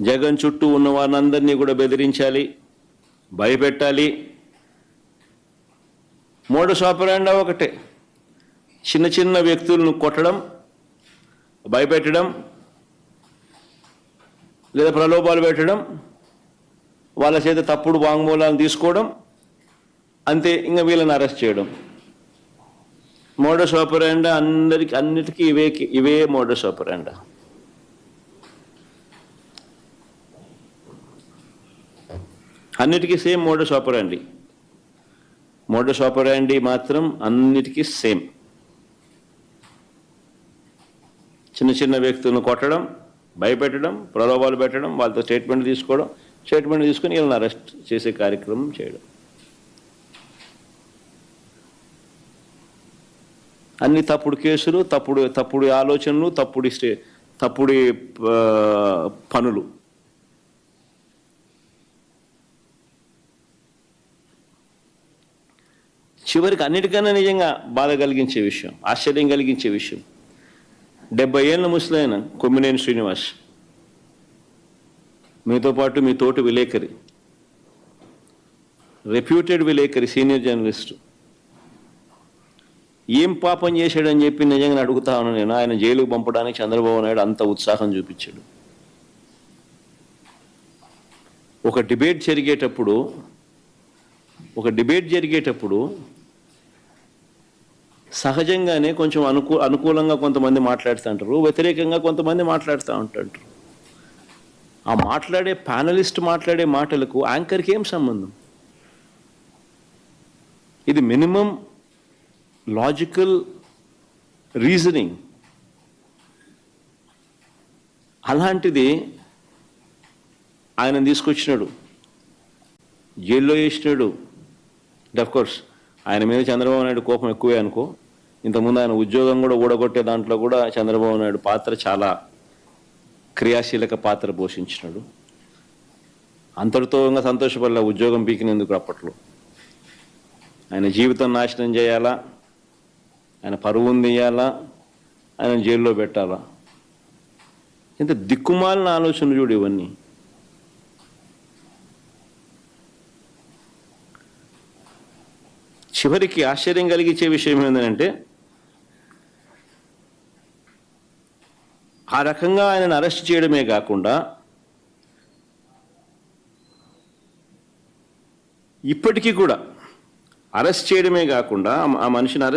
జగన్ చుట్టూ ఉన్న వారందరినీ కూడా బెదిరించాలి, భయపెట్టాలి. మోడస్ ఆపరాండా ఒకటే, చిన్న చిన్న వ్యక్తులను కొట్టడం, భయపెట్టడం, లేదా ప్రలోభాలు పెట్టడం, వాళ్ళ చేత తప్పుడు వాంగ్మూలాలను తీసుకోవడం, అంతే. ఇంకా వీళ్ళని అరెస్ట్ చేయడం. మోడస్ ఆపరాండా అన్నిటికీ ఇవే మోడస్ ఆపరాండా. అన్నిటికీ సేమ్ మోడస్ ఆపరాండి. మోడస్ ఆపరాండి మాత్రం అన్నిటికీ సేమ్. చిన్న చిన్న వ్యక్తులను కొట్టడం, భయపెట్టడం, ప్రలోభాలు పెట్టడం, వాళ్ళతో స్టేట్మెంట్ తీసుకోవడం, స్టేట్మెంట్ తీసుకుని వీళ్ళని అరెస్ట్ చేసే కార్యక్రమం చేయడం. అన్ని తప్పుడు కేసులు, తప్పుడు ఆలోచనలు, తప్పుడు పనులు. చివరికి అన్నిటికన్నా నిజంగా బాధ కలిగించే విషయం, ఆశ్చర్యం కలిగించే విషయం, 70 ఏళ్ళ ముసలైన కొమ్మినేని శ్రీనివాస్, మీతో పాటు మీ తోటి విలేకరి, రెప్యూటెడ్ విలేకరి, సీనియర్ జర్నలిస్టు, ఏం పాపం చేశాడని చెప్పి నిజంగా అడుగుతా ఉన్నాను నేను. ఆయన జైలుకు పంపడానికి చంద్రబాబు నాయుడు అంత ఉత్సాహం చూపించాడు. ఒక డిబేట్ జరిగేటప్పుడు సహజంగానే కొంచెం అనుకూలంగా కొంతమంది మాట్లాడుతూ ఉంటారు, వ్యతిరేకంగా కొంతమంది మాట్లాడుతూ ఉంటారు. ఆ మాట్లాడే ప్యానలిస్ట్ మాట్లాడే మాటలకు యాంకర్కి ఏం సంబంధం? ఇది మినిమం లాజికల్ రీజనింగ్. అలాంటిది ఆయన తీసుకొచ్చినాడు, జైల్లో వేసినాడు. కోర్స్ ఆయన మీద చంద్రబాబు నాయుడు కోపం ఎక్కువే అనుకో. ఇంతకుముందు ఆయన ఉద్యోగం కూడా ఊడగొట్టే దాంట్లో కూడా చంద్రబాబు నాయుడు పాత్ర చాలా క్రియాశీలక పాత్ర పోషించినాడు. అంతటితో ఇంకా సంతోషపడలే ఉద్యోగం పీకినందుకు. అప్పట్లో ఆయన జీవితం నాశనం చేయాలా, ఆయన పరువును తీయాలా, ఆయన జైల్లో పెట్టాలా. ఇంత దిక్కుమాలిన ఆలోచనలు చూడు ఇవన్నీ. చివరికి ఆశ్చర్యం కలిగించే విషయం ఏంటంటే, ఆ రకంగా ఆయనను అరెస్ట్ చేయడమే కాకుండా ఇప్పటికీ కూడా ఆ మనిషిని అరెస్ట్